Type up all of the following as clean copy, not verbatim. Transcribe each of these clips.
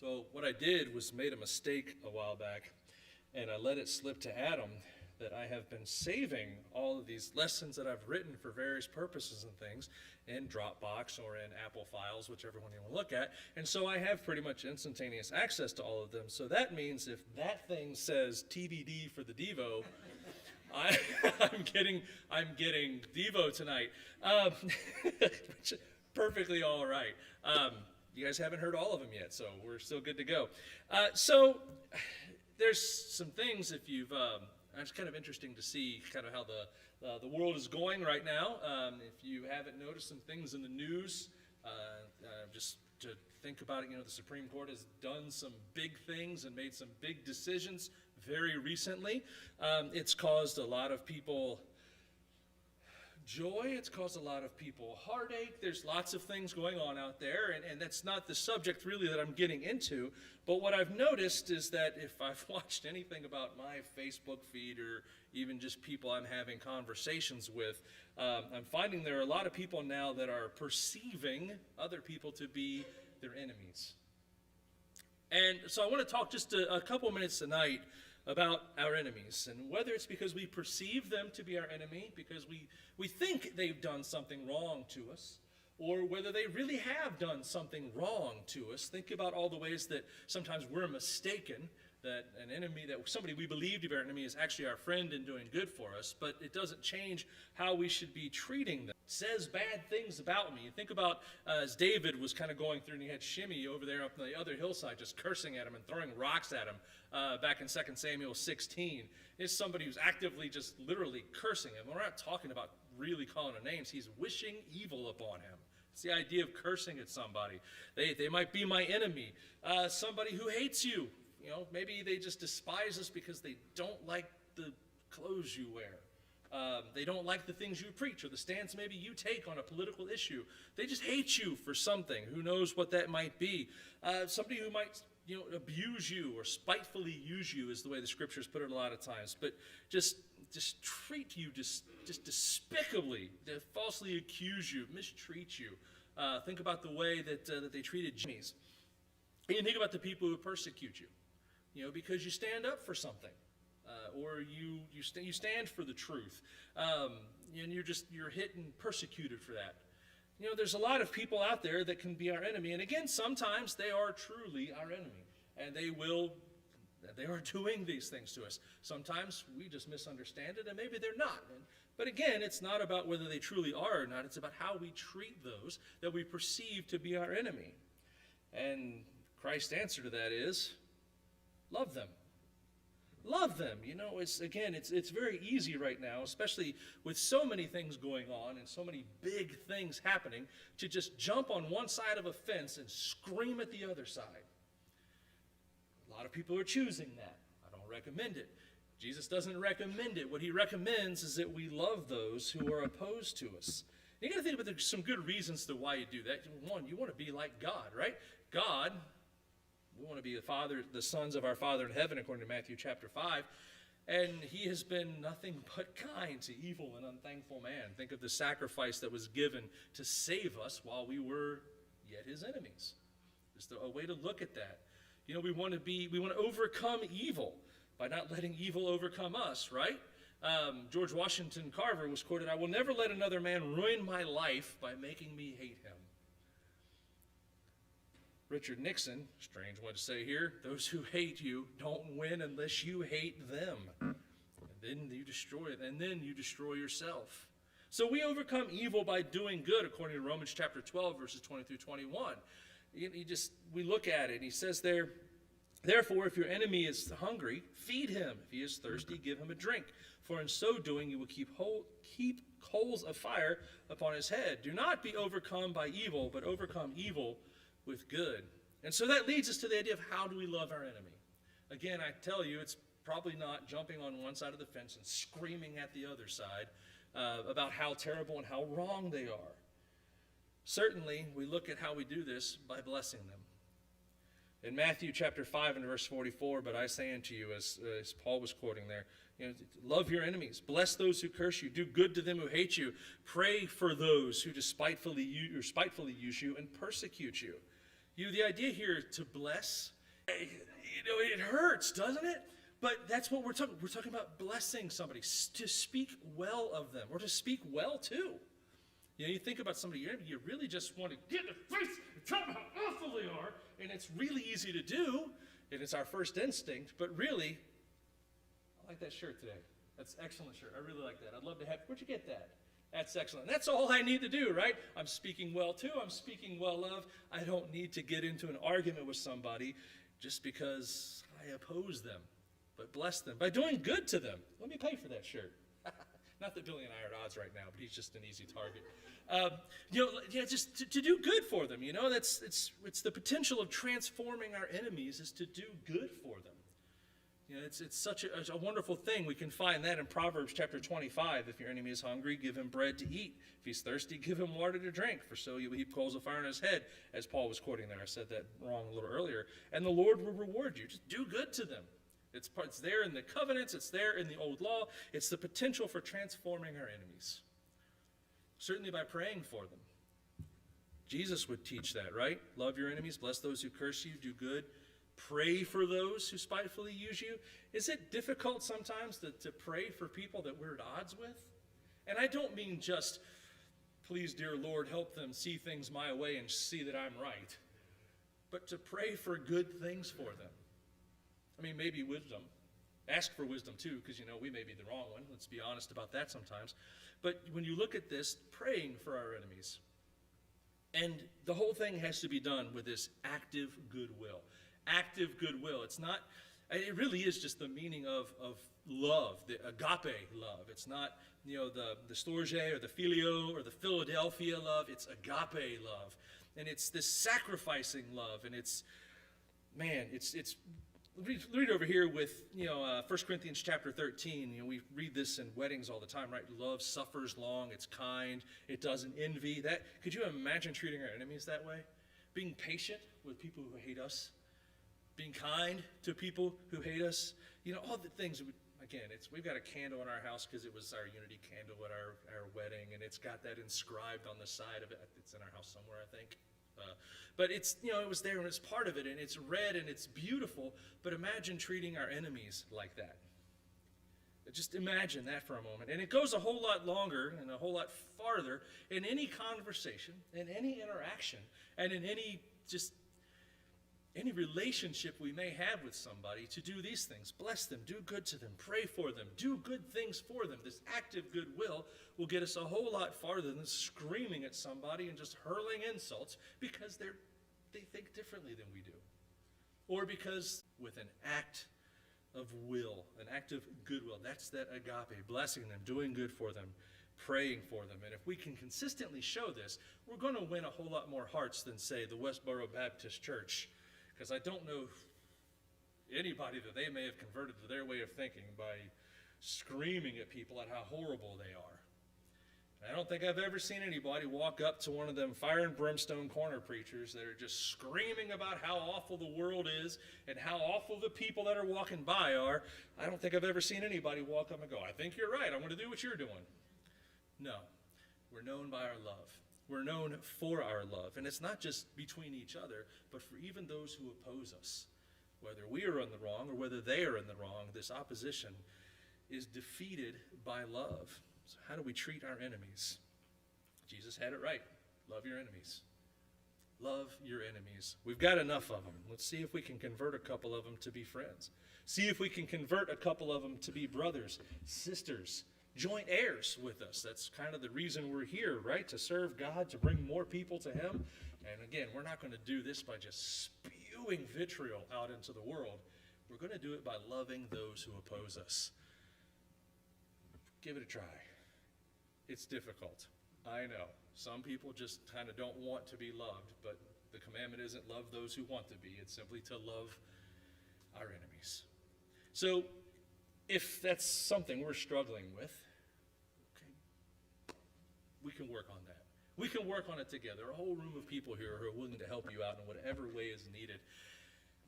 So what I did was made a mistake a while back, and I let it slip to Adam that I have been saving all of these lessons that I've written for various purposes and things in Dropbox or in Apple files, whichever one you want to look at. And so I have pretty much instantaneous access to all of them. So that means if that thing says TBD for the Devo, I'm getting Devo tonight, which is perfectly all right. You guys haven't heard all of them yet, so we're still good to go. So there's some things, if you've, it's kind of interesting to see kind of how the world is going right now. If you haven't noticed some things in the news, just to think about it, the Supreme Court has done some big things and made some big decisions very recently. It's caused a lot of people joy. It's caused a lot of people heartache. There's lots of things going on out there, and that's not the subject really that I'm getting into. But what I've noticed is that if I've watched anything about my Facebook feed or even just people I'm having conversations with, I'm finding there are a lot of people now that are perceiving other people to be their enemies. And so I want to talk just a couple minutes tonight about our enemies, and whether it's because we perceive them to be our enemy because we think they've done something wrong to us, or whether they really have done something wrong to us. Think about all the ways that sometimes we're mistaken, that an enemy, that somebody we believe to be our enemy is actually our friend and doing good for us, but it doesn't change how we should be treating them. Says bad things about me. Think about as David was kind of going through, and he had Shimei over there up on the other hillside just cursing at him and throwing rocks at him back in 2 Samuel 16. It's somebody who's actively just literally cursing him. We're not talking about really calling him names. He's wishing evil upon him. It's the idea of cursing at somebody. They might be my enemy. Somebody who hates you. Maybe they just despise us because they don't like the clothes you wear. They don't like the things you preach or the stance maybe you take on a political issue. They just hate you for something. Who knows what that might be? Somebody who might abuse you or spitefully use you is the way the scriptures put it a lot of times. But just treat you just despicably, to falsely accuse you, mistreat you. Think about the way that they treated Jimmy's. And think about the people who persecute you, because you stand up for something. Or you stand for the truth, and you're hit and persecuted for that. There's a lot of people out there that can be our enemy, and again, sometimes they are truly our enemy, and they are doing these things to us. Sometimes we just misunderstand it, and maybe they're not. But again, it's not about whether they truly are or not. It's about how we treat those that we perceive to be our enemy. And Christ's answer to that is, love them. Love them. It's very easy right now, especially with so many things going on and so many big things happening, to just jump on one side of a fence and scream at the other side. A lot of people are choosing that. I don't recommend it. Jesus doesn't recommend it. What he recommends is that we love those who are opposed to us. You got to think about there's some good reasons to why you do that. One, you want to be like God, right? God, we want to be the sons of our Father in heaven, according to Matthew chapter 5. And he has been nothing but kind to evil and unthankful man. Think of the sacrifice that was given to save us while we were yet his enemies. Just a way to look at that. We want to overcome evil by not letting evil overcome us, right? George Washington Carver was quoted, "I will never let another man ruin my life by making me hate him." Richard Nixon, strange one to say here, "Those who hate you don't win unless you hate them. And then you destroy yourself." So we overcome evil by doing good, according to Romans chapter 12, verses 20 through 21. We look at it, and he says there, "Therefore, if your enemy is hungry, feed him. If he is thirsty, give him a drink. For in so doing, you will keep coals of fire upon his head. Do not be overcome by evil, but overcome evil with good." And so that leads us to the idea of how do we love our enemy. Again, I tell you, it's probably not jumping on one side of the fence and screaming at the other side about how terrible and how wrong they are. Certainly, we look at how we do this by blessing them. In Matthew chapter 5 and verse 44, "But I say unto you," as Paul was quoting there, love your enemies, bless those who curse you, do good to them who hate you, pray for those who despitefully use you and persecute you. The idea here to bless, it hurts, doesn't it? But that's what we're talking. We're talking about blessing somebody, to speak well of them, or to speak well to. You think about somebody, you really just want to get in their face and tell them how awful they are, and it's really easy to do, and it's our first instinct, but really, I like that shirt today. That's an excellent shirt. I really like that. I'd love to have, where'd you get that? That's excellent. That's all I need to do, right? I'm speaking well to, I'm speaking well of. I don't need to get into an argument with somebody just because I oppose them, but bless them by doing good to them. Let me pay for that shirt. Not that Billy and I are at odds right now, but he's just an easy target. Just to do good for them. It's the potential of transforming our enemies is to do good for them. It's such a wonderful thing. We can find that in Proverbs chapter 25. If your enemy is hungry, give him bread to eat. If he's thirsty, give him water to drink. For so you will heap coals of fire on his head, as Paul was quoting there. I said that wrong a little earlier. And the Lord will reward you. Just do good to them. It's there in the covenants. It's there in the old law. It's the potential for transforming our enemies. Certainly by praying for them. Jesus would teach that, right? Love your enemies, bless those who curse you, do good. Pray for those who spitefully use you. Is it difficult sometimes to pray for people that we're at odds with? And I don't mean just, please, dear Lord, help them see things my way and see that I'm right. But to pray for good things for them. I mean, maybe wisdom. Ask for wisdom too, because we may be the wrong one. Let's be honest about that sometimes. But when you look at this, praying for our enemies. And the whole thing has to be done with this active goodwill. Active goodwill. It really is just the meaning of love, the agape love. It's not, the storge or the filio or the Philadelphia love. It's agape love. And it's this sacrificing love. And it's read over here with 1 Corinthians chapter 13. We read this in weddings all the time, right? Love suffers long, it's kind, it doesn't envy. Could you imagine treating our enemies that way? Being patient with people who hate us, being kind to people who hate us. All the things. We've got a candle in our house because it was our unity candle at our wedding, and it's got that inscribed on the side of it. It's in our house somewhere, I think. But it's, it was there and it's part of it, and it's red and it's beautiful. But imagine treating our enemies like that. Just imagine that for a moment. And it goes a whole lot longer and a whole lot farther in any conversation, in any interaction, and in any relationship we may have with somebody, to do these things. Bless them, do good to them, pray for them, do good things for them. This active goodwill will get us a whole lot farther than screaming at somebody and just hurling insults because they think differently than we do. Or because with an act of will, an act of goodwill, that's that agape, blessing them, doing good for them, praying for them. And if we can consistently show this, we're going to win a whole lot more hearts than, say, the Westboro Baptist Church. Because I don't know anybody that they may have converted to their way of thinking by screaming at people at how horrible they are. And I don't think I've ever seen anybody walk up to one of them fire and brimstone corner preachers that are just screaming about how awful the world is and how awful the people that are walking by are. I don't think I've ever seen anybody walk up and go, I think you're right, I'm going to do what you're doing. No, we're known by our love. We're known for our love. And it's not just between each other, but for even those who oppose us. Whether we are in the wrong or whether they are in the wrong, this opposition is defeated by love. So how do we treat our enemies? Jesus had it right. Love your enemies. Love your enemies. We've got enough of them. Let's see if we can convert a couple of them to be friends. See if we can convert a couple of them to be brothers, sisters, joint heirs with us. That's kind of the reason we're here, right? To serve God, to bring more people to Him. And again, we're not going to do this by just spewing vitriol out into the world. We're going to do it by loving those who oppose us. Give it a try. It's difficult. I know. Some people just kind of don't want to be loved, but the commandment isn't love those who want to be. It's simply to love our enemies. So, if that's something we're struggling with, okay, we can work on that. We can work on it together. A whole room of people here who are willing to help you out in whatever way is needed.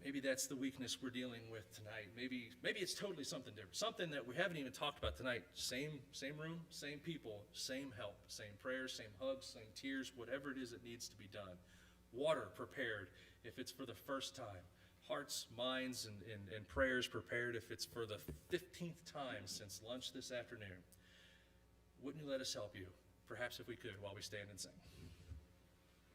Maybe that's the weakness we're dealing with tonight. Maybe it's totally something different. Something that we haven't even talked about tonight. Same room, same people, same help, same prayers, same hugs, same tears, whatever it is that needs to be done. Water prepared if it's for the first time, hearts, minds, and prayers prepared if it's for the 15th time since lunch this afternoon. Wouldn't you let us help you? Perhaps if we could while we stand and sing.